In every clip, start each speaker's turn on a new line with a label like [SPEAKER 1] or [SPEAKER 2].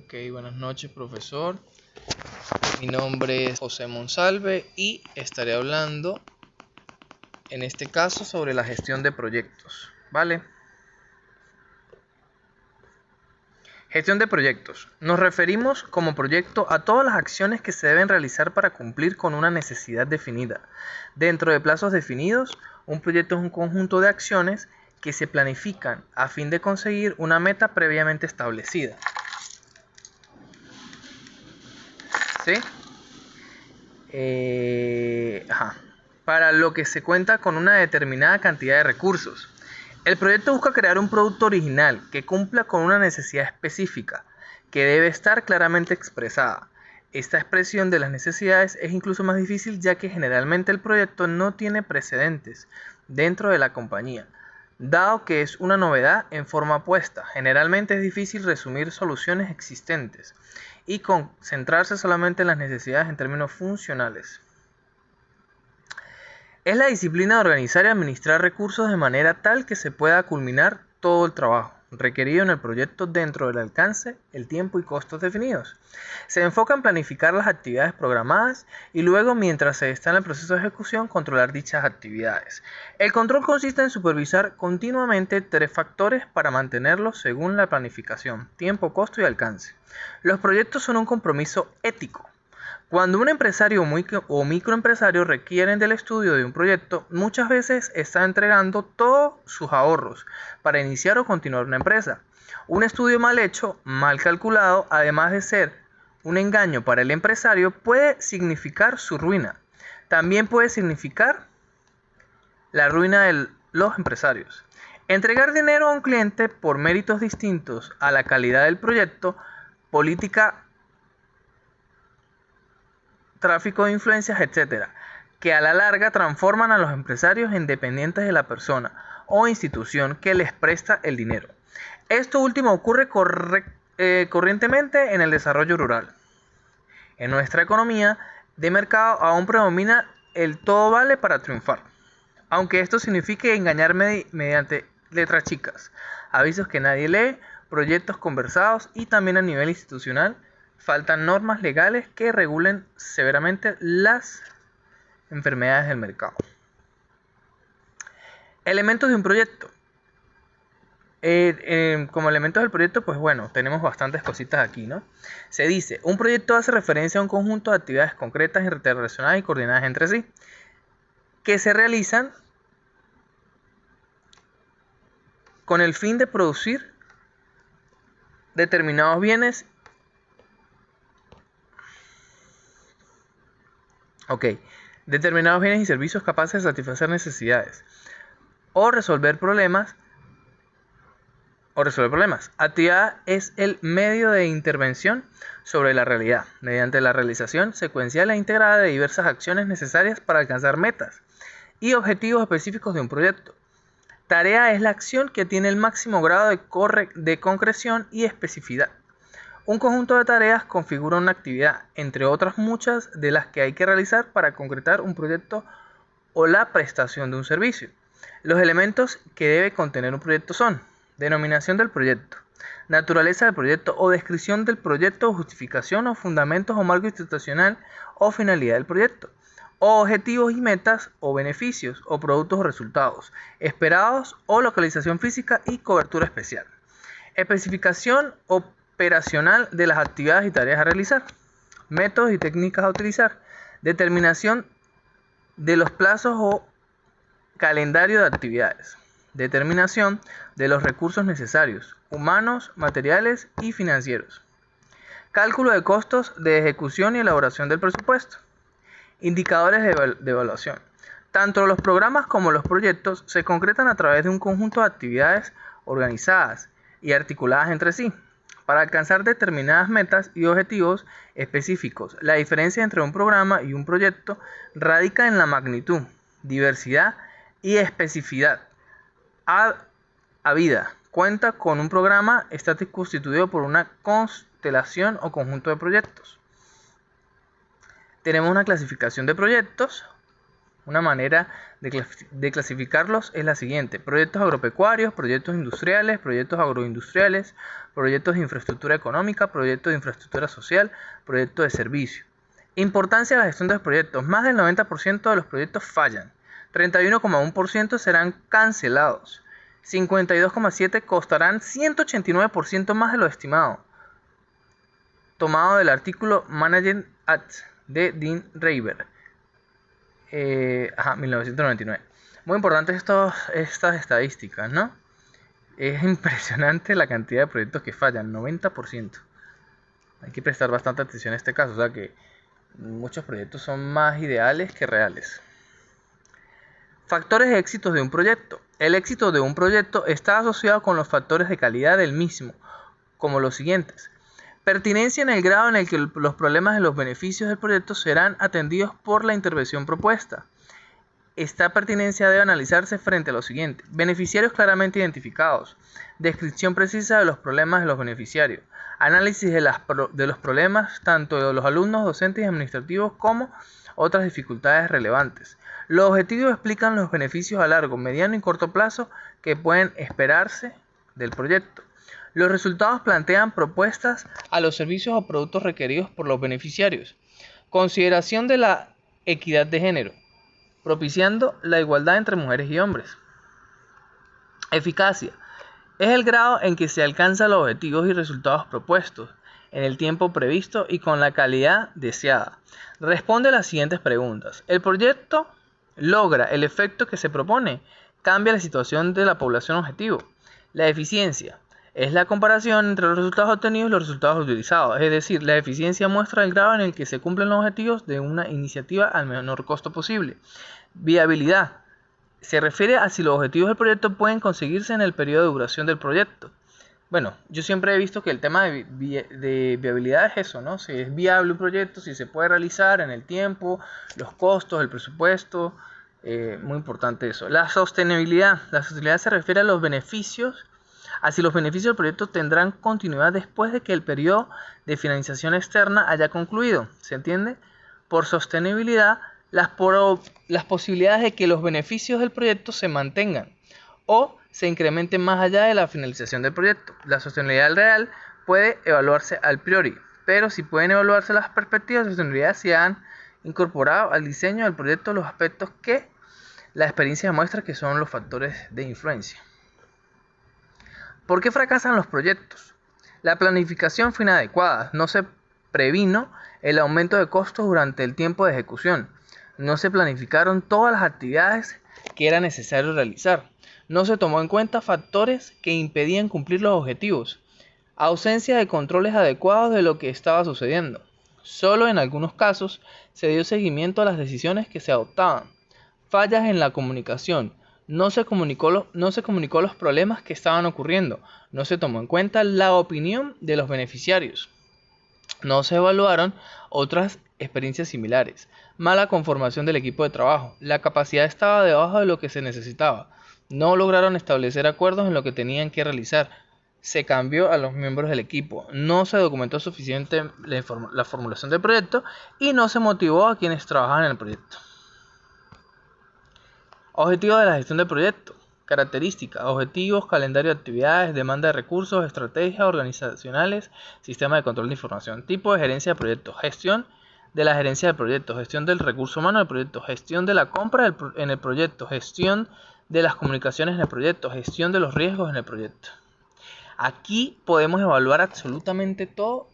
[SPEAKER 1] Ok, buenas noches, profesor. Mi nombre es José Monsalve y estaré hablando en este caso sobre la gestión de proyectos, ¿vale? Gestión de proyectos. Nos referimos como proyecto a todas las acciones que se deben realizar para cumplir con una necesidad definida. Dentro de plazos definidos, un proyecto es un conjunto de acciones que se planifican a fin de conseguir una meta previamente establecida. ¿Sí? Para lo que se cuenta con una determinada cantidad de recursos. El proyecto busca crear un producto original que cumpla con una necesidad específica, que debe estar claramente expresada. Esta expresión de las necesidades es incluso más difícil, ya que generalmente el proyecto no tiene precedentes dentro de la compañía. Dado que es una novedad en forma puesta, generalmente es difícil resumir soluciones existentes y concentrarse solamente en las necesidades en términos funcionales. Es la disciplina de organizar y administrar recursos de manera tal que se pueda culminar todo el trabajo requerido en el proyecto dentro del alcance, el tiempo y costos definidos. Se enfoca en planificar las actividades programadas y luego, mientras se está en el proceso de ejecución, controlar dichas actividades. El control consiste en supervisar continuamente 3 factores para mantenerlos según la planificación: tiempo, costo y alcance. Los proyectos son un compromiso ético. Cuando un empresario o microempresario requieren del estudio de un proyecto, muchas veces está entregando todos sus ahorros para iniciar o continuar una empresa. Un estudio mal hecho, mal calculado, además de ser un engaño para el empresario, puede significar su ruina. También puede significar la ruina de los empresarios. Entregar dinero a un cliente por méritos distintos a la calidad del proyecto, política, tráfico de influencias, etc., que a la larga transforman a los empresarios en dependientes de la persona o institución que les presta el dinero. Esto último ocurre corrientemente en el desarrollo rural. En nuestra economía de mercado aún predomina el todo vale para triunfar, aunque esto signifique engañar mediante letras chicas, avisos que nadie lee, proyectos conversados, y también a nivel institucional faltan normas legales que regulen severamente las enfermedades del mercado. Elementos de un proyecto. Como elementos del proyecto, pues bueno, tenemos bastantes cositas aquí, ¿no? Se dice, un proyecto hace referencia a un conjunto de actividades concretas, interrelacionadas y coordinadas entre sí, que se realizan con el fin de producir determinados bienes. Determinados bienes y servicios capaces de satisfacer necesidades o resolver problemas. Actividad es el medio de intervención sobre la realidad, mediante la realización secuencial e integrada de diversas acciones necesarias para alcanzar metas y objetivos específicos de un proyecto. Tarea es la acción que tiene el máximo grado de concreción y especificidad. Un conjunto de tareas configura una actividad, entre otras muchas de las que hay que realizar para concretar un proyecto o la prestación de un servicio. Los elementos que debe contener un proyecto son: denominación del proyecto, naturaleza del proyecto o descripción del proyecto, justificación o fundamentos o marco institucional o finalidad del proyecto, o objetivos y metas o beneficios o productos o resultados esperados o localización física y cobertura especial. Especificación operacional de las actividades y tareas a realizar, métodos y técnicas a utilizar, determinación de los plazos o calendario de actividades, determinación de los recursos necesarios, humanos, materiales y financieros, cálculo de costos de ejecución y elaboración del presupuesto, indicadores de evaluación. Tanto los programas como los proyectos se concretan a través de un conjunto de actividades organizadas y articuladas entre sí para alcanzar determinadas metas y objetivos específicos. La diferencia entre un programa y un proyecto radica en la magnitud, diversidad y especificidad habida. Cuenta con un programa, está constituido por una constelación o conjunto de proyectos. Tenemos una clasificación de proyectos, Una manera de clasificarlos es la siguiente: proyectos agropecuarios, proyectos industriales, proyectos agroindustriales, proyectos de infraestructura económica, proyectos de infraestructura social, proyectos de servicio. Importancia de la gestión de los proyectos: más del 90% de los proyectos fallan, 31,1% serán cancelados, 52,7% costarán 189% más de lo estimado. Tomado del artículo Management Act de Dean Reiber, 1999. Muy importantes estas estadísticas, ¿no? Es impresionante la cantidad de proyectos que fallan, 90%. Hay que prestar bastante atención a este caso, o sea que muchos proyectos son más ideales que reales. Factores de éxito de un proyecto. El éxito de un proyecto está asociado con los factores de calidad del mismo, como los siguientes: pertinencia en el grado en el que los problemas y los beneficios del proyecto serán atendidos por la intervención propuesta. Esta pertinencia debe analizarse frente a lo siguiente: beneficiarios claramente identificados, descripción precisa de los problemas de los beneficiarios, análisis de los problemas tanto de los alumnos, docentes y administrativos como otras dificultades relevantes. Los objetivos explican los beneficios a largo, mediano y corto plazo que pueden esperarse del proyecto. Los resultados plantean propuestas a los servicios o productos requeridos por los beneficiarios. Consideración de la equidad de género, propiciando la igualdad entre mujeres y hombres. Eficacia: es el grado en que se alcanzan los objetivos y resultados propuestos en el tiempo previsto y con la calidad deseada. Responde a las siguientes preguntas: ¿el proyecto logra el efecto que se propone? ¿Cambia la situación de la población objetivo? La eficiencia es la comparación entre los resultados obtenidos y los resultados utilizados, es decir, la eficiencia muestra el grado en el que se cumplen los objetivos de una iniciativa al menor costo posible. Viabilidad se refiere a si los objetivos del proyecto pueden conseguirse en el periodo de duración del proyecto. Bueno, yo siempre he visto que el tema de viabilidad es eso, ¿no? Si es viable un proyecto, si se puede realizar en el tiempo, los costos, el presupuesto, muy importante eso. La sostenibilidad se refiere a los beneficios, a si los beneficios del proyecto tendrán continuidad después de que el periodo de financiación externa haya concluido, ¿se entiende? Por sostenibilidad, las posibilidades de que los beneficios del proyecto se mantengan o se incrementen más allá de la finalización del proyecto. La sostenibilidad real puede evaluarse a priori, pero si pueden evaluarse las perspectivas de sostenibilidad si han incorporado al diseño del proyecto los aspectos que la experiencia demuestra que son los factores de influencia. ¿Por qué fracasan los proyectos? La planificación fue inadecuada, no se previno el aumento de costos durante el tiempo de ejecución, no se planificaron todas las actividades que era necesario realizar, no se tomó en cuenta factores que impedían cumplir los objetivos, ausencia de controles adecuados de lo que estaba sucediendo. Solo en algunos casos se dio seguimiento a las decisiones que se adoptaban. Fallas en la comunicación. No se comunicó los problemas que estaban ocurriendo. No se tomó en cuenta la opinión de los beneficiarios. No se evaluaron otras experiencias similares. Mala conformación del equipo de trabajo. La capacidad estaba debajo de lo que se necesitaba. No lograron establecer acuerdos en lo que tenían que realizar. Se cambió a los miembros del equipo. No se documentó suficiente la formulación del proyecto y no se motivó a quienes trabajaban en el proyecto. Objetivos de la gestión del proyecto. Características: objetivos, calendario de actividades, demanda de recursos, estrategias organizacionales, sistema de control de información. Tipo de gerencia de proyectos: gestión de la gerencia del proyecto, gestión del recurso humano del proyecto, gestión de la compra en el proyecto, gestión de las comunicaciones en el proyecto, gestión de los riesgos en el proyecto. Aquí podemos evaluar absolutamente todo,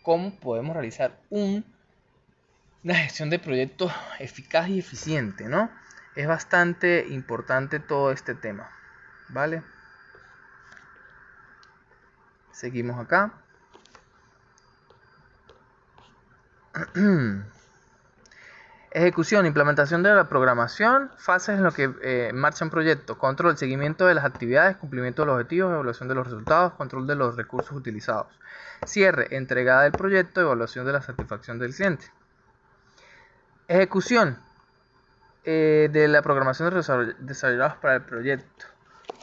[SPEAKER 1] cómo podemos realizar una gestión de proyectos eficaz y eficiente, ¿no? Es bastante importante todo este tema, ¿vale? Seguimos acá. Ejecución, implementación de la programación, fases en lo que marcha un proyecto, control, seguimiento de las actividades, cumplimiento de los objetivos, evaluación de los resultados, control de los recursos utilizados. Cierre, entregada del proyecto, evaluación de la satisfacción del cliente. Ejecución de la programación desarrollados para el proyecto.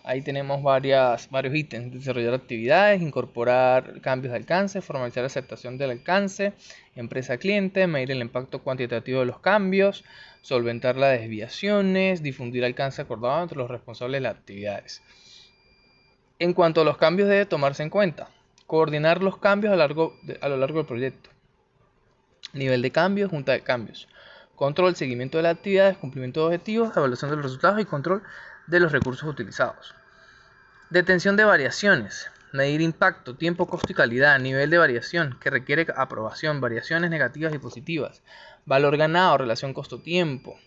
[SPEAKER 1] Ahí tenemos varios ítems: desarrollar actividades, incorporar cambios de alcance, formalizar la aceptación del alcance, empresa cliente, medir el impacto cuantitativo de los cambios, solventar las desviaciones, difundir alcance acordado entre los responsables de las actividades. En cuanto a los cambios, debe tomarse en cuenta: coordinar los cambios a lo largo del proyecto, nivel de cambios, junta de cambios, control, seguimiento de las actividades, cumplimiento de objetivos, evaluación de los resultados y control de los recursos utilizados. Detención de variaciones: medir impacto, tiempo, costo y calidad, nivel de variación que requiere aprobación, variaciones negativas y positivas, valor ganado, relación costo-tiempo.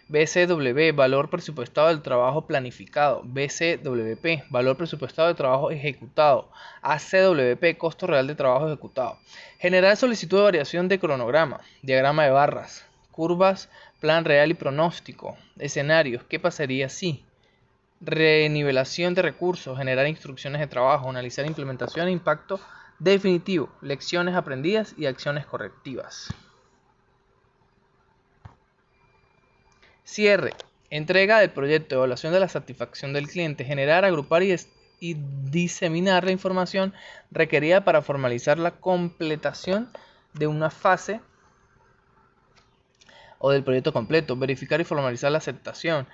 [SPEAKER 1] BCW, valor presupuestado del trabajo planificado. BCWP, valor presupuestado del trabajo ejecutado. ACWP, costo real de trabajo ejecutado. Generar solicitud de variación de cronograma, diagrama de barras, curvas, plan real y pronóstico. Escenarios: ¿qué pasaría si? Renivelación de recursos, generar instrucciones de trabajo, analizar implementación e impacto definitivo, lecciones aprendidas y acciones correctivas. Cierre: entrega del proyecto, evaluación de la satisfacción del cliente, generar, agrupar y diseminar la información requerida para formalizar la completación de una fase o del proyecto completo, verificar y formalizar la aceptación,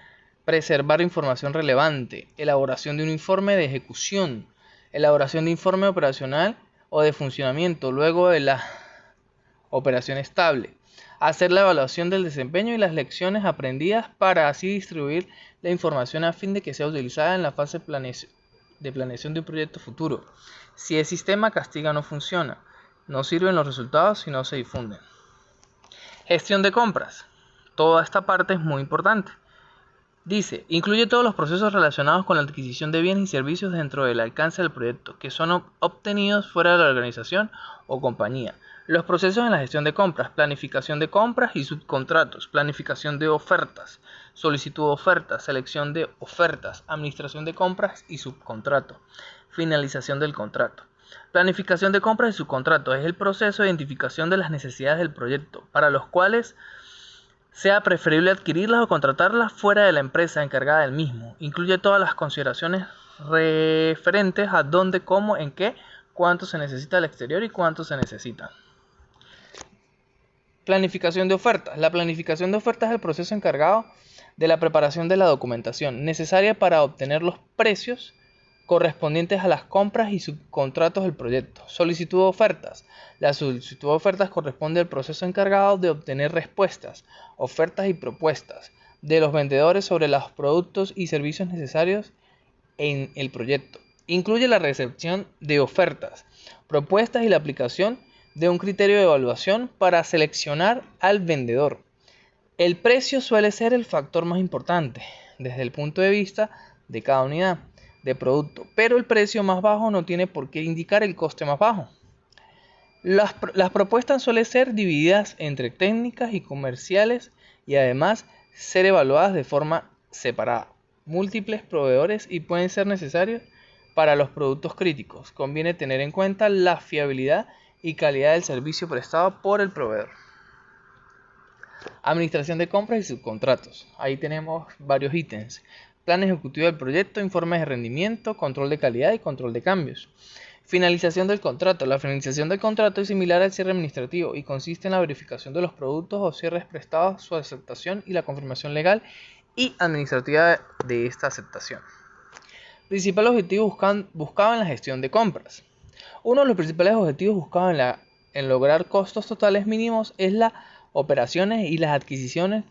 [SPEAKER 1] preservar información relevante, elaboración de un informe de ejecución, elaboración de informe operacional o de funcionamiento luego de la operación estable, hacer la evaluación del desempeño y las lecciones aprendidas para así distribuir la información a fin de que sea utilizada en la fase de planeación de un proyecto futuro. Si el sistema castiga no funciona, no sirven los resultados si no se difunden. Gestión de compras. Toda esta parte es muy importante. Dice: incluye todos los procesos relacionados con la adquisición de bienes y servicios dentro del alcance del proyecto, que son obtenidos fuera de la organización o compañía. Los procesos en la gestión de compras: planificación de compras y subcontratos, planificación de ofertas, solicitud de ofertas, selección de ofertas, administración de compras y subcontrato, finalización del contrato. Planificación de compras y subcontratos es el proceso de identificación de las necesidades del proyecto, para los cuales sea preferible adquirirlas o contratarlas fuera de la empresa encargada del mismo. Incluye todas las consideraciones referentes a dónde, cómo, en qué, cuánto se necesita al exterior y cuánto se necesita. Planificación de ofertas. La planificación de ofertas es el proceso encargado de la preparación de la documentación necesaria para obtener los precios correspondientes a las compras y subcontratos del proyecto. Solicitud de ofertas. La solicitud de ofertas corresponde al proceso encargado de obtener respuestas, ofertas y propuestas de los vendedores sobre los productos y servicios necesarios en el proyecto. Incluye la recepción de ofertas, propuestas y la aplicación de un criterio de evaluación para seleccionar al vendedor. El precio suele ser el factor más importante desde el punto de vista de cada unidad de producto, pero el precio más bajo no tiene por qué indicar el coste más bajo. Las propuestas suelen ser divididas entre técnicas y comerciales y además ser evaluadas de forma separada. Múltiples proveedores y pueden ser necesarios para los productos críticos. Conviene tener en cuenta la fiabilidad y calidad del servicio prestado por el proveedor. Administración de compras y subcontratos. Ahí tenemos varios ítems: plan ejecutivo del proyecto, informes de rendimiento, control de calidad y control de cambios. Finalización del contrato. La finalización del contrato es similar al cierre administrativo y consiste en la verificación de los productos o cierres prestados, su aceptación y la confirmación legal y administrativa de esta aceptación. Principal objetivo buscado en la gestión de compras. Uno de los principales objetivos buscados en lograr costos totales mínimos es las operaciones y las adquisiciones.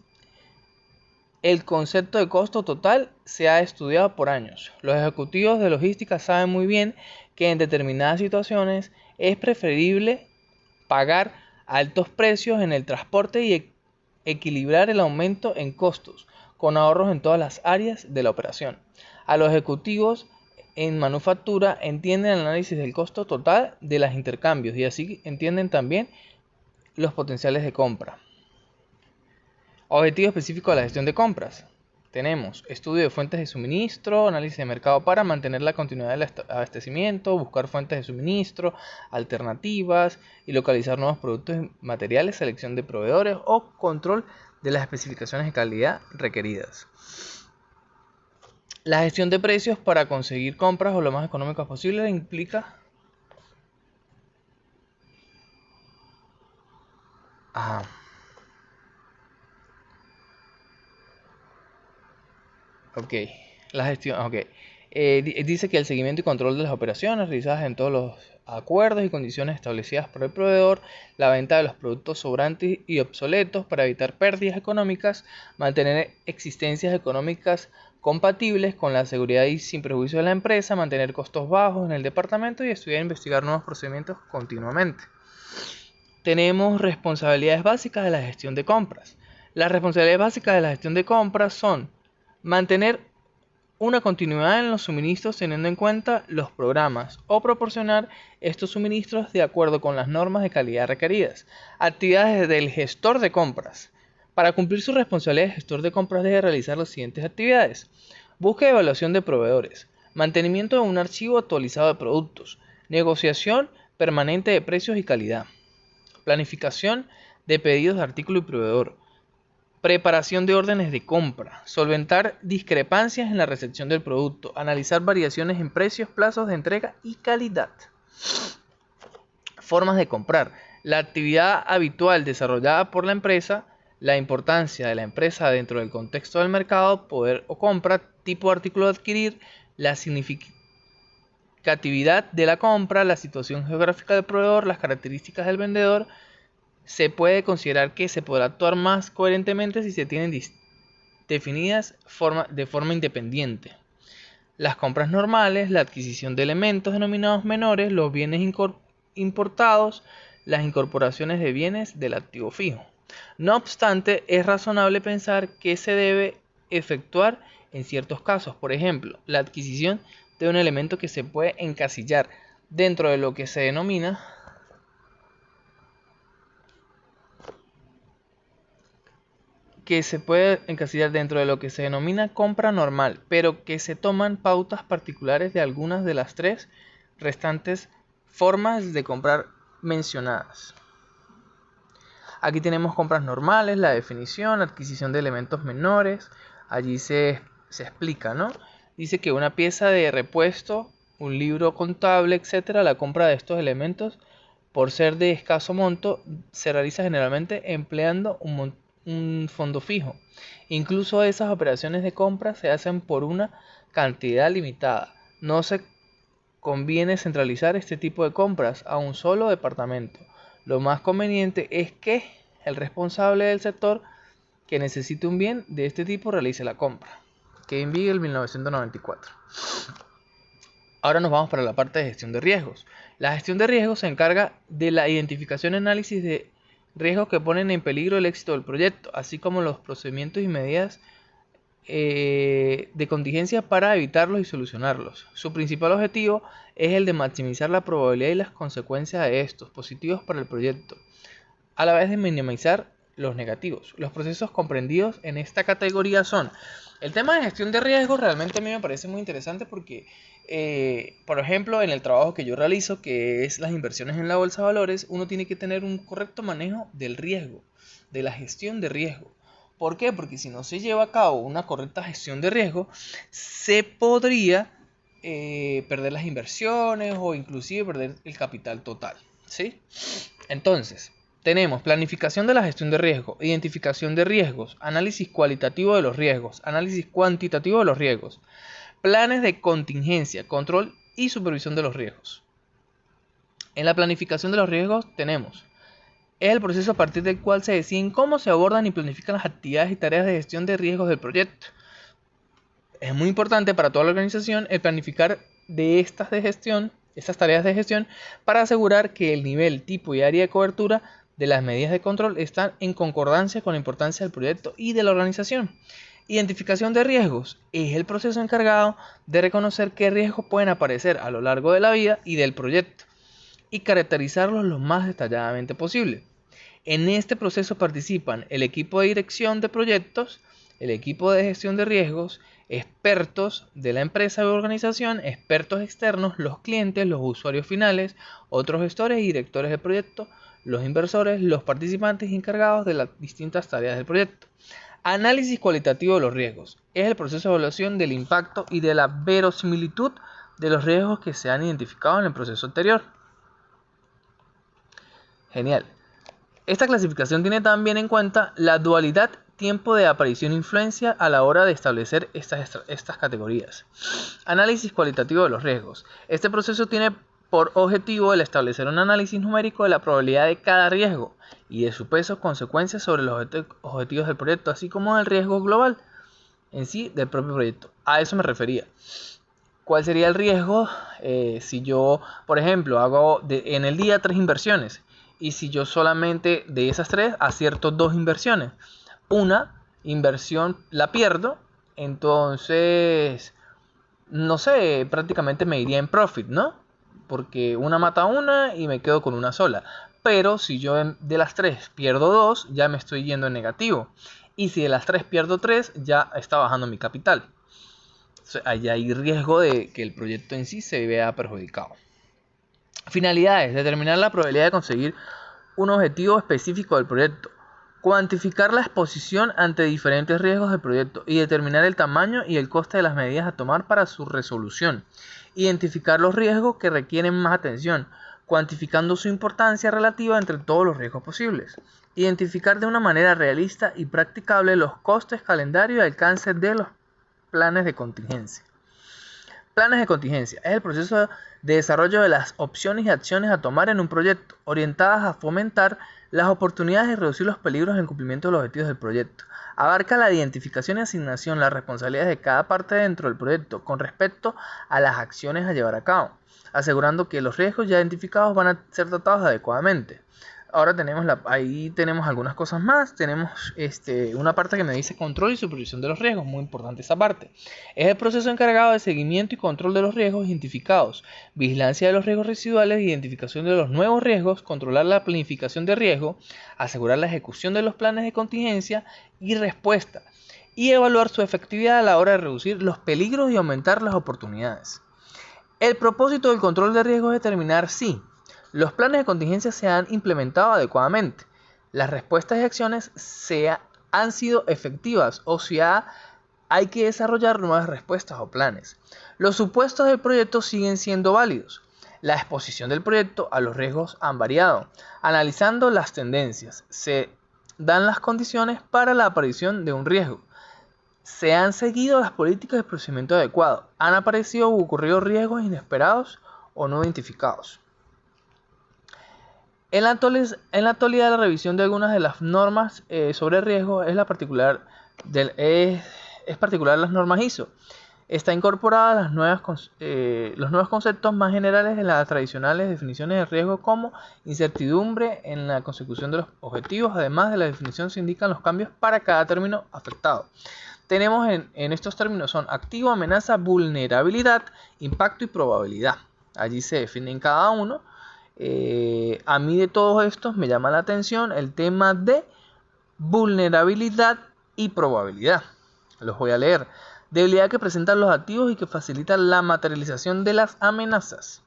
[SPEAKER 1] El concepto de costo total se ha estudiado por años. Los ejecutivos de logística saben muy bien que en determinadas situaciones es preferible pagar altos precios en el transporte y equilibrar el aumento en costos con ahorros en todas las áreas de la operación. A los ejecutivos en manufactura entienden el análisis del costo total de los intercambios y así entienden también los potenciales de compra. Objetivo específico de la gestión de compras. Tenemos estudio de fuentes de suministro, análisis de mercado para mantener la continuidad del abastecimiento, buscar fuentes de suministro, alternativas y localizar nuevos productos y materiales, selección de proveedores o control de las especificaciones de calidad requeridas. La gestión de precios para conseguir compras o lo más económicas posible implica... Ajá. Ok. La gestión... Ok. Dice que el seguimiento y control de las operaciones realizadas en todos los acuerdos y condiciones establecidas por el proveedor, la venta de los productos sobrantes y obsoletos para evitar pérdidas económicas, mantener existencias económicas compatibles con la seguridad y sin perjuicio de la empresa, mantener costos bajos en el departamento y estudiar e investigar nuevos procedimientos continuamente. Tenemos responsabilidades básicas de la gestión de compras. Las responsabilidades básicas de la gestión de compras son mantener una continuidad en los suministros teniendo en cuenta los programas o proporcionar estos suministros de acuerdo con las normas de calidad requeridas. Actividades del gestor de compras. Para cumplir su responsabilidad, el gestor de compras debe realizar las siguientes actividades: búsqueda y evaluación de proveedores, mantenimiento de un archivo actualizado de productos, negociación permanente de precios y calidad, planificación de pedidos de artículo y proveedor, preparación de órdenes de compra, solventar discrepancias en la recepción del producto, analizar variaciones en precios, plazos de entrega y calidad. Formas de comprar. La actividad habitual desarrollada por la empresa, la importancia de la empresa dentro del contexto del mercado, poder o compra, tipo de artículo a adquirir, la significatividad de la compra, la situación geográfica del proveedor, las características del vendedor. Se puede considerar que se podrá actuar más coherentemente si se tienen definidas de forma independiente. Las compras normales, la adquisición de elementos denominados menores, los bienes importados, las incorporaciones de bienes del activo fijo. No obstante, es razonable pensar que se debe efectuar en ciertos casos. Por ejemplo, la adquisición de un elemento que se puede encasillar dentro de lo que se denomina compra normal, pero que se toman pautas particulares de algunas de las tres restantes formas de comprar mencionadas. Aquí tenemos compras normales, la definición, adquisición de elementos menores. Allí se explica, ¿no? Dice que una pieza de repuesto, un libro contable, etcétera, la compra de estos elementos, por ser de escaso monto, se realiza generalmente empleando un fondo fijo. Incluso esas operaciones de compra se hacen por una cantidad limitada. No se conviene centralizar este tipo de compras a un solo departamento. Lo más conveniente es que el responsable del sector que necesite un bien de este tipo realice la compra. Kevin Beagle, 1994. Ahora nos vamos para la parte de gestión de riesgos. La gestión de riesgos se encarga de la identificación y análisis de riesgos que ponen en peligro el éxito del proyecto, así como los procedimientos y medidas de contingencia para evitarlos y solucionarlos. Su principal objetivo es el de maximizar la probabilidad y las consecuencias de estos positivos para el proyecto, a la vez de minimizar los negativos. Los procesos comprendidos en esta categoría son: el tema de gestión de riesgos realmente a mí me parece muy interesante porque, por ejemplo, en el trabajo que yo realizo, que es las inversiones en la bolsa de valores, uno tiene que tener un correcto manejo del riesgo, de la gestión de riesgo. ¿Por qué? Porque si no se lleva a cabo una correcta gestión de riesgo, se podría perder las inversiones o inclusive perder el capital total, ¿sí? Entonces, tenemos planificación de la gestión de riesgo, identificación de riesgos, análisis cualitativo de los riesgos, análisis cuantitativo de los riesgos, planes de contingencia, control y supervisión de los riesgos. En la planificación de los riesgos tenemos: es el proceso a partir del cual se deciden cómo se abordan y planifican las actividades y tareas de gestión de riesgos del proyecto. Es muy importante para toda la organización el planificar de estas tareas de gestión para asegurar que el nivel, tipo y área de cobertura de las medidas de control están en concordancia con la importancia del proyecto y de la organización. Identificación de riesgos es el proceso encargado de reconocer qué riesgos pueden aparecer a lo largo de la vida y del proyecto y caracterizarlos lo más detalladamente posible. En este proceso participan el equipo de dirección de proyectos, el equipo de gestión de riesgos, expertos de la empresa o organización, expertos externos, los clientes, los usuarios finales, otros gestores y directores del proyecto, los inversores, los participantes encargados de las distintas tareas del proyecto. Análisis cualitativo de los riesgos. Es el proceso de evaluación del impacto y de la verosimilitud de los riesgos que se han identificado en el proceso anterior. Genial. Esta clasificación tiene también en cuenta la dualidad tiempo de aparición e influencia a la hora de establecer estas categorías. Análisis cualitativo de los riesgos. Este proceso tiene por objetivo el establecer un análisis numérico de la probabilidad de cada riesgo y de su peso, consecuencias sobre los objetivos del proyecto, así como del riesgo global en sí del propio proyecto. A eso me refería. ¿Cuál sería el riesgo si yo, por ejemplo, hago en el día 3 inversiones y si yo solamente de esas 3 acierto 2 inversiones? Una inversión la pierdo, entonces, no sé, prácticamente me iría en profit, ¿no? Porque una mata una y me quedo con una sola. Pero si yo de las 3 pierdo 2, ya me estoy yendo en negativo. Y si de las 3 pierdo 3, ya está bajando mi capital. Allá hay riesgo de que el proyecto en sí se vea perjudicado. Finalidades: determinar la probabilidad de conseguir un objetivo específico del proyecto, cuantificar la exposición ante diferentes riesgos del proyecto y determinar el tamaño y el coste de las medidas a tomar para su resolución, identificar los riesgos que requieren más atención, cuantificando su importancia relativa entre todos los riesgos posibles, identificar de una manera realista y practicable los costes, calendario y alcance de los planes de contingencia. Planes de contingencia es el proceso de desarrollo de las opciones y acciones a tomar en un proyecto, orientadas a fomentar las oportunidades y reducir los peligros en el cumplimiento de los objetivos del proyecto. Abarca la identificación y asignación de las responsabilidades de cada parte dentro del proyecto con respecto a las acciones a llevar a cabo, asegurando que los riesgos ya identificados van a ser tratados adecuadamente. Ahora ahí tenemos algunas cosas más. Tenemos una parte que me dice control y supervisión de los riesgos. Muy importante esa parte. Es el proceso encargado de seguimiento y control de los riesgos identificados, vigilancia de los riesgos residuales, identificación de los nuevos riesgos, controlar la planificación de riesgo, asegurar la ejecución de los planes de contingencia y respuesta, y evaluar su efectividad a la hora de reducir los peligros y aumentar las oportunidades. El propósito del control de riesgos es determinar si los planes de contingencia se han implementado adecuadamente, las respuestas y acciones han sido efectivas o si hay que desarrollar nuevas respuestas o planes. Los supuestos del proyecto siguen siendo válidos. La exposición del proyecto a los riesgos han variado. Analizando las tendencias, se dan las condiciones para la aparición de un riesgo. Se han seguido las políticas de procedimiento adecuado. Han aparecido o ocurrido riesgos inesperados o no identificados. En la actualidad, la revisión de algunas de las normas sobre riesgo es particular las normas ISO. Está incorporada los nuevos conceptos más generales en las tradicionales definiciones de riesgo, como incertidumbre en la consecución de los objetivos. Además de la definición, se indican los cambios para cada término afectado. Tenemos en estos términos son activo, amenaza, vulnerabilidad, impacto y probabilidad. Allí se definen cada uno. A mí de todos estos me llama la atención el tema de vulnerabilidad y probabilidad. Los voy a leer. Debilidad que presentan los activos y que facilita la materialización de las amenazas.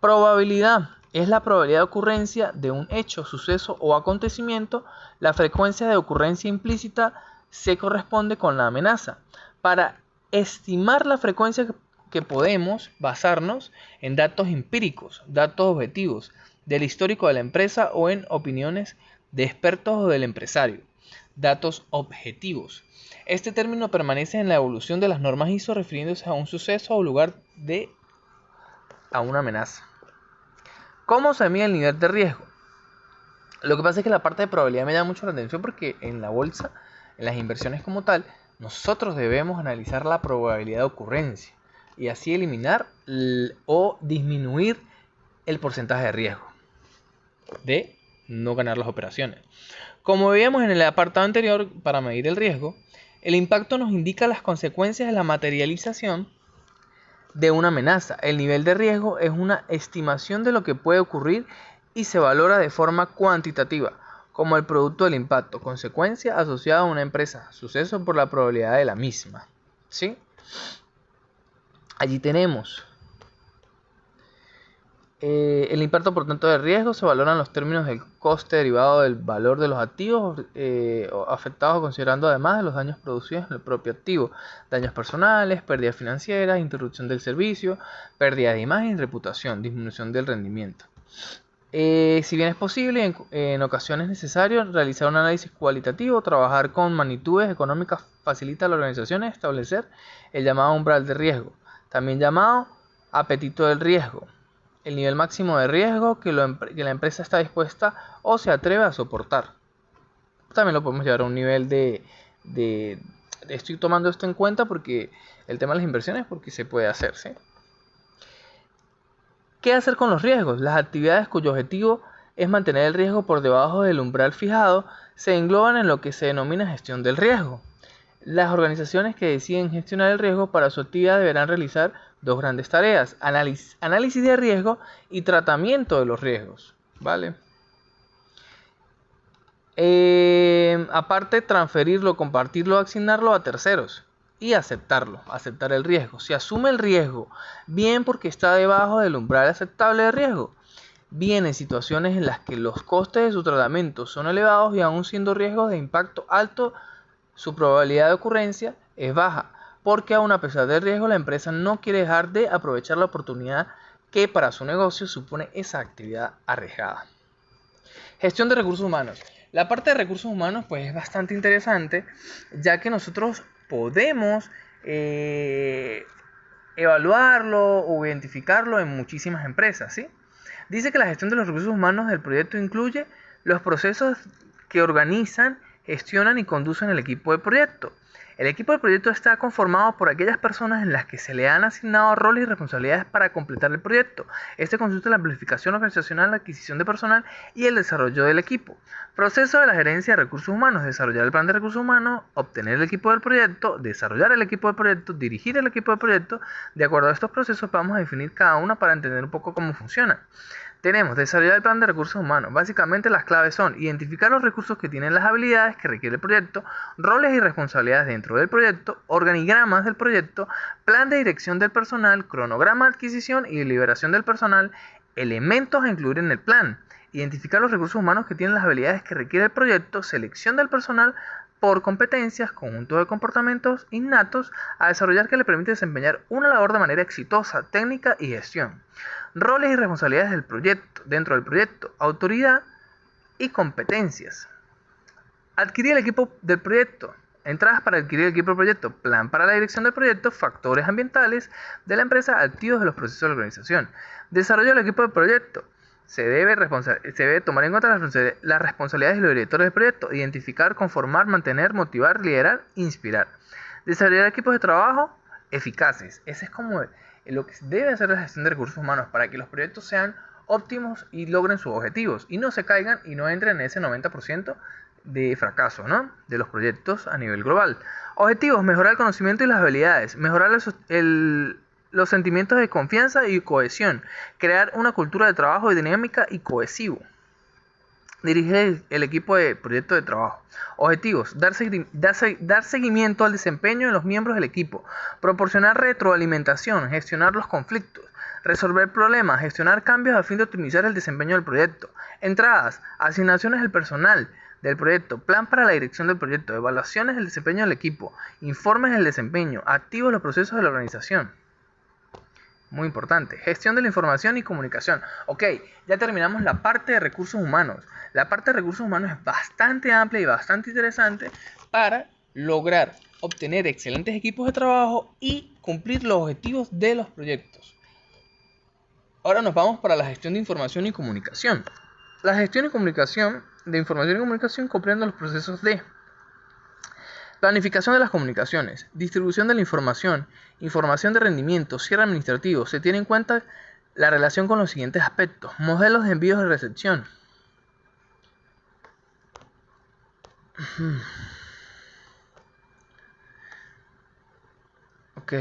[SPEAKER 1] Probabilidad es la probabilidad de ocurrencia de un hecho, suceso o acontecimiento. La frecuencia de ocurrencia implícita se corresponde con la amenaza. Para estimar la frecuencia que podemos basarnos en datos empíricos, datos objetivos, del histórico de la empresa o en opiniones de expertos o del empresario. Datos objetivos. Este término permanece en la evolución de las normas ISO refiriéndose a un suceso o lugar a una amenaza. ¿Cómo se mide el nivel de riesgo? Lo que pasa es que la parte de probabilidad me llama mucho la atención porque en la bolsa, en las inversiones como tal, nosotros debemos analizar la probabilidad de ocurrencia y así eliminar o disminuir el porcentaje de riesgo de no ganar las operaciones. Como veíamos en el apartado anterior, para medir el riesgo, el impacto nos indica las consecuencias de la materialización de una amenaza. El nivel de riesgo es una estimación de lo que puede ocurrir y se valora de forma cuantitativa, como el producto del impacto, consecuencia asociada a una empresa, suceso por la probabilidad de la misma. ¿Sí? Allí tenemos El impacto, por tanto, de riesgo se valora en los términos del coste derivado del valor de los activos afectados, considerando además de los daños producidos en el propio activo, daños personales, pérdidas financieras, interrupción del servicio, pérdida de imagen y reputación, disminución del rendimiento. Si bien es posible, en ocasiones necesario realizar un análisis cualitativo, trabajar con magnitudes económicas facilita a la organización establecer el llamado umbral de riesgo, también llamado apetito del riesgo, el nivel máximo de riesgo que la empresa está dispuesta o se atreve a soportar. También lo podemos llevar a un nivel estoy tomando esto en cuenta porque el tema de las inversiones, porque se puede hacer, ¿sí? ¿Qué hacer con los riesgos? Las actividades cuyo objetivo es mantener el riesgo por debajo del umbral fijado se engloban en lo que se denomina gestión del riesgo. Las organizaciones que deciden gestionar el riesgo para su actividad deberán realizar dos grandes tareas: análisis de riesgo y tratamiento de los riesgos. ¿Vale? Aparte, transferirlo, compartirlo, asignarlo a terceros y aceptar el riesgo. Se asume el riesgo, bien porque está debajo del umbral aceptable de riesgo, bien en situaciones en las que los costes de su tratamiento son elevados y aún siendo riesgos de impacto alto, su probabilidad de ocurrencia es baja, porque aún a pesar del riesgo la empresa no quiere dejar de aprovechar la oportunidad que para su negocio supone esa actividad arriesgada. Gestión de recursos humanos. La parte de recursos humanos pues es bastante interesante, ya que nosotros podemos evaluarlo o identificarlo en muchísimas empresas, ¿sí? Dice que la gestión de los recursos humanos del proyecto incluye los procesos que organizan, gestionan y conducen el equipo de proyecto. El equipo de proyecto está conformado por aquellas personas en las que se le han asignado roles y responsabilidades para completar el proyecto. Este consiste en la planificación organizacional, la adquisición de personal y el desarrollo del equipo. Proceso de la gerencia de recursos humanos: desarrollar el plan de recursos humanos, obtener el equipo del proyecto, desarrollar el equipo del proyecto, dirigir el equipo del proyecto. De acuerdo a estos procesos vamos a definir cada una para entender un poco cómo funciona. Tenemos desarrollar el plan de recursos humanos. Básicamente las claves son identificar los recursos que tienen las habilidades que requiere el proyecto, roles y responsabilidades dentro del proyecto, organigramas del proyecto, plan de dirección del personal, cronograma de adquisición y liberación del personal, elementos a incluir en el plan, identificar los recursos humanos que tienen las habilidades que requiere el proyecto, selección del personal por competencias, conjunto de comportamientos innatos a desarrollar que le permite desempeñar una labor de manera exitosa, técnica y gestión. Roles y responsabilidades del proyecto, dentro del proyecto, autoridad y competencias. Adquirir el equipo del proyecto. Entradas para adquirir el equipo del proyecto, plan para la dirección del proyecto, factores ambientales de la empresa, activos de los procesos de la organización. Desarrollo del equipo del proyecto. Se debe tomar en cuenta las responsabilidades de los directores del proyecto, identificar, conformar, mantener, motivar, liderar, inspirar. Desarrollar equipos de trabajo eficaces. Ese es como lo que debe hacer la gestión de recursos humanos para que los proyectos sean óptimos y logren sus objetivos y no se caigan y no entren en ese 90% de fracaso, ¿no?, de los proyectos a nivel global. Objetivos: mejorar el conocimiento y las habilidades, mejorar los sentimientos de confianza y cohesión, crear una cultura de trabajo dinámica y cohesivo. Dirigir el equipo de proyecto de trabajo. Objetivos: dar seguimiento al desempeño de los miembros del equipo, proporcionar retroalimentación, gestionar los conflictos, resolver problemas, gestionar cambios a fin de optimizar el desempeño del proyecto. Entradas: asignaciones del personal del proyecto, plan para la dirección del proyecto, evaluaciones del desempeño del equipo, informes del desempeño, activos los procesos de la organización. Muy importante. Gestión de la información y comunicación. Ok, ya terminamos la parte de recursos humanos. La parte de recursos humanos es bastante amplia y bastante interesante para lograr obtener excelentes equipos de trabajo y cumplir los objetivos de los proyectos. Ahora nos vamos para la gestión de información y comunicación. La gestión de información y comunicación comprende los procesos de planificación de las comunicaciones, distribución de la información, información de rendimiento, cierre administrativo. Se tiene en cuenta la relación con los siguientes aspectos: modelos de envíos y recepción. Ok.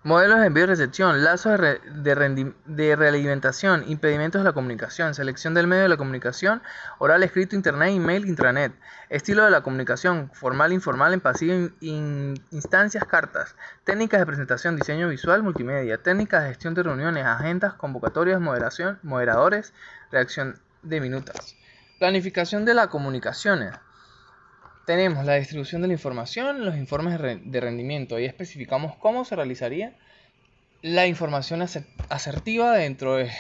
[SPEAKER 1] Modelos de envío y recepción, lazos de realimentación, impedimentos de la comunicación, selección del medio de la comunicación, oral, escrito, internet, email, intranet, estilo de la comunicación, formal, informal, en pasivo, instancias, cartas, técnicas de presentación, diseño visual, multimedia, técnicas de gestión de reuniones, agendas, convocatorias, moderación, moderadores, reacción de minutas. Planificación de las comunicaciones. Tenemos la distribución de la información, los informes de rendimiento. Ahí especificamos cómo se realizaría la información asertiva dentro de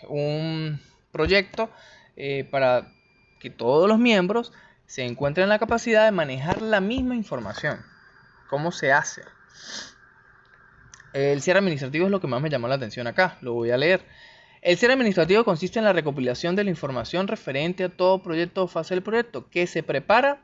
[SPEAKER 1] un proyecto para que todos los miembros se encuentren en la capacidad de manejar la misma información. ¿Cómo se hace? El cierre administrativo es lo que más me llamó la atención acá. Lo voy a leer. El cierre administrativo consiste en la recopilación de la información referente a todo proyecto o fase del proyecto que se prepara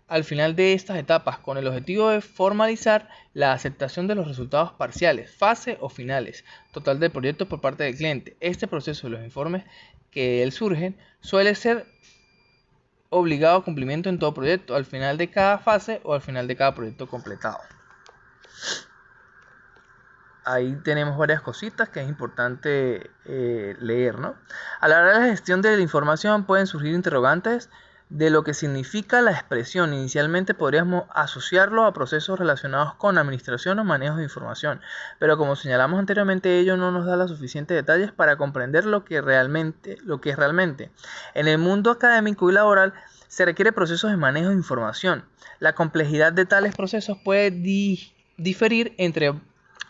[SPEAKER 1] al final de estas etapas con el objetivo de formalizar la aceptación de los resultados parciales, fase o finales, total del proyecto por parte del cliente. Este proceso y los informes que de él surgen suele ser obligado a cumplimiento en todo proyecto, al final de cada fase o al final de cada proyecto completado. Ahí tenemos varias cositas que es importante leer, ¿no? A la hora de la gestión de la información pueden surgir interrogantes de lo que significa la expresión. Inicialmente podríamos asociarlo a procesos relacionados con administración o manejo de información, pero como señalamos anteriormente, ello no nos da los suficientes detalles para comprender lo que es realmente. En el mundo académico y laboral se requiere procesos de manejo de información. La complejidad de tales procesos puede diferir entre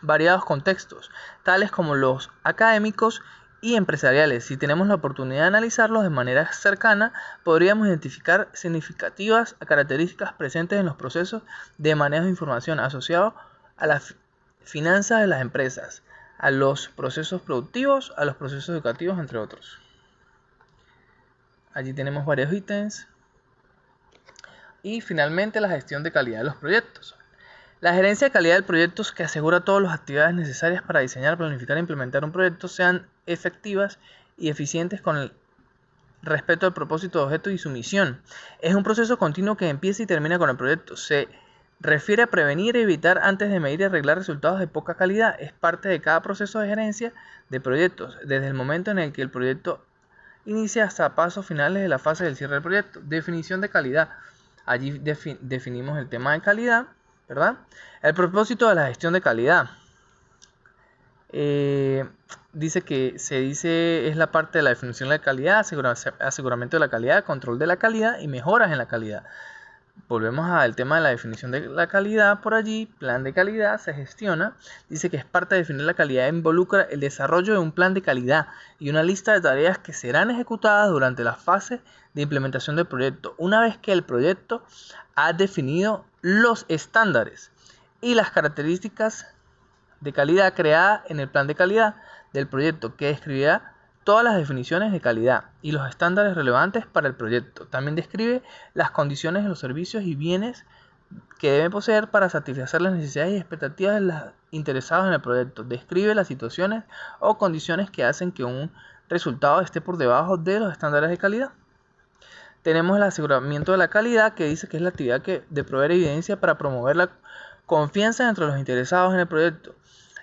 [SPEAKER 1] variados contextos, tales como los académicos y empresariales. Si tenemos la oportunidad de analizarlos de manera cercana, podríamos identificar significativas características presentes en los procesos de manejo de información asociados a las finanzas de las empresas, a los procesos productivos, a los procesos educativos, entre otros. Allí tenemos varios ítems. Y finalmente la gestión de calidad de los proyectos. La gerencia de calidad del proyecto que asegura todas las actividades necesarias para diseñar, planificar e implementar un proyecto sean efectivas y eficientes con el respeto al propósito de objeto y su misión. Es un proceso continuo que empieza y termina con el proyecto. Se refiere a prevenir y evitar antes de medir y arreglar resultados de poca calidad. Es parte de cada proceso de gerencia de proyectos, desde el momento en el que el proyecto inicia hasta pasos finales de la fase del cierre del proyecto. Definición de calidad. Allí definimos el tema de calidad, ¿verdad? El propósito de la gestión de calidad. Dice que es la parte de la definición de la calidad, aseguramiento de la calidad, control de la calidad y mejoras en la calidad. Volvemos al tema de la definición de la calidad por allí. Plan de calidad se gestiona. Dice que es parte de definir la calidad, involucra el desarrollo de un plan de calidad y una lista de tareas que serán ejecutadas durante la fase de implementación del proyecto. Una vez que el proyecto ha definido los estándares y las características de calidad creadas en el plan de calidad del proyecto, que describirá todas las definiciones de calidad y los estándares relevantes para el proyecto. También describe las condiciones de los servicios y bienes que deben poseer para satisfacer las necesidades y expectativas de los interesados en el proyecto. Describe las situaciones o condiciones que hacen que un resultado esté por debajo de los estándares de calidad. Tenemos el aseguramiento de la calidad, que dice que es la actividad de proveer evidencia para promover la confianza entre los interesados en el proyecto,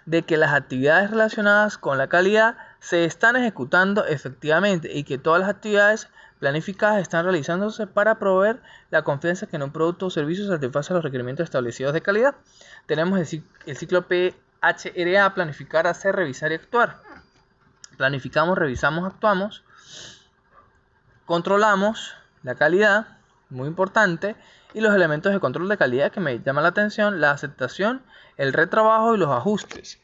[SPEAKER 1] de que las actividades relacionadas con la calidad se están ejecutando efectivamente y que todas las actividades planificadas están realizándose para proveer la confianza que en un producto o servicio satisface los requerimientos establecidos de calidad. Tenemos el ciclo PHRA: planificar, hacer, revisar y actuar. Planificamos, revisamos, actuamos, controlamos la calidad, muy importante, y los elementos de control de calidad que me llaman la atención: la aceptación, el retrabajo y los ajustes.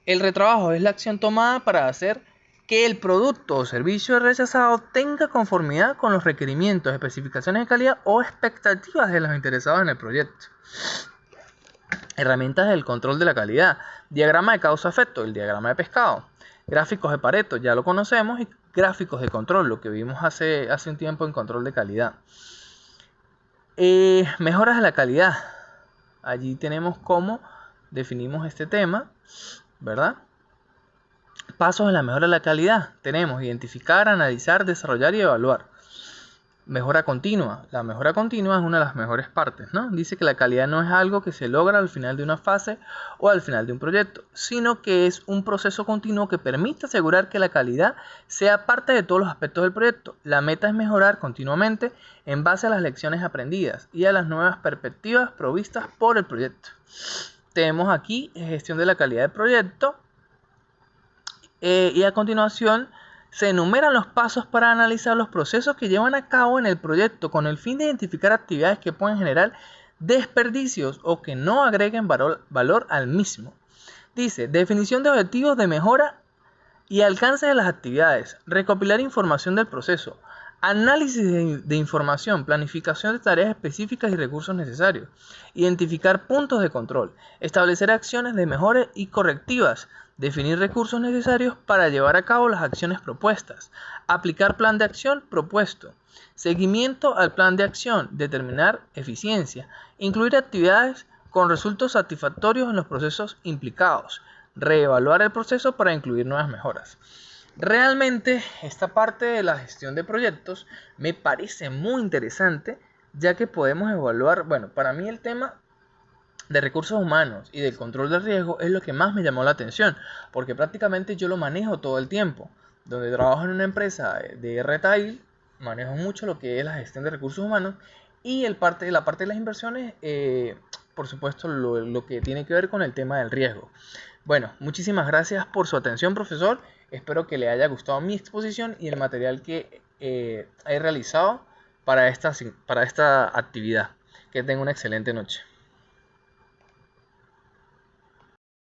[SPEAKER 1] El retrabajo es la acción tomada para hacer que el producto o servicio rechazado tenga conformidad con los requerimientos, especificaciones de calidad o expectativas de los interesados en el proyecto. Herramientas del control de la calidad: diagrama de causa-efecto, el diagrama de pescado; gráficos de Pareto, ya lo conocemos; y gráficos de control, lo que vimos hace un tiempo en control de calidad. Mejoras de la calidad. Allí tenemos cómo definimos este tema, ¿verdad? Pasos en la mejora de la calidad. Tenemos identificar, analizar, desarrollar y evaluar. Mejora continua. La mejora continua es una de las mejores partes, ¿no? Dice que la calidad no es algo que se logra al final de una fase o al final de un proyecto, sino que es un proceso continuo que permite asegurar que la calidad sea parte de todos los aspectos del proyecto. La meta es mejorar continuamente en base a las lecciones aprendidas y a las nuevas perspectivas provistas por el proyecto. Tenemos aquí gestión de la calidad del proyecto y a continuación se enumeran los pasos para analizar los procesos que llevan a cabo en el proyecto con el fin de identificar actividades que pueden generar desperdicios o que no agreguen valor al mismo. Dice, definición de objetivos de mejora y alcance de las actividades, recopilar información del proceso, análisis de información, planificación de tareas específicas y recursos necesarios, identificar puntos de control, establecer acciones de mejora y correctivas, definir recursos necesarios para llevar a cabo las acciones propuestas, aplicar plan de acción propuesto, seguimiento al plan de acción, determinar eficiencia, incluir actividades con resultados satisfactorios en los procesos implicados, reevaluar el proceso para incluir nuevas mejoras. Realmente esta parte de la gestión de proyectos me parece muy interesante, ya que podemos evaluar, bueno, para mí el tema de recursos humanos y del control del riesgo es lo que más me llamó la atención, porque prácticamente yo lo manejo todo el tiempo. Donde trabajo en una empresa de retail, manejo mucho lo que es la gestión de recursos humanos y la parte de las inversiones, por supuesto, lo que tiene que ver con el tema del riesgo. Bueno, muchísimas gracias por su atención, profesor. Espero que le haya gustado mi exposición y el material que he realizado para esta actividad. Que tenga una excelente noche.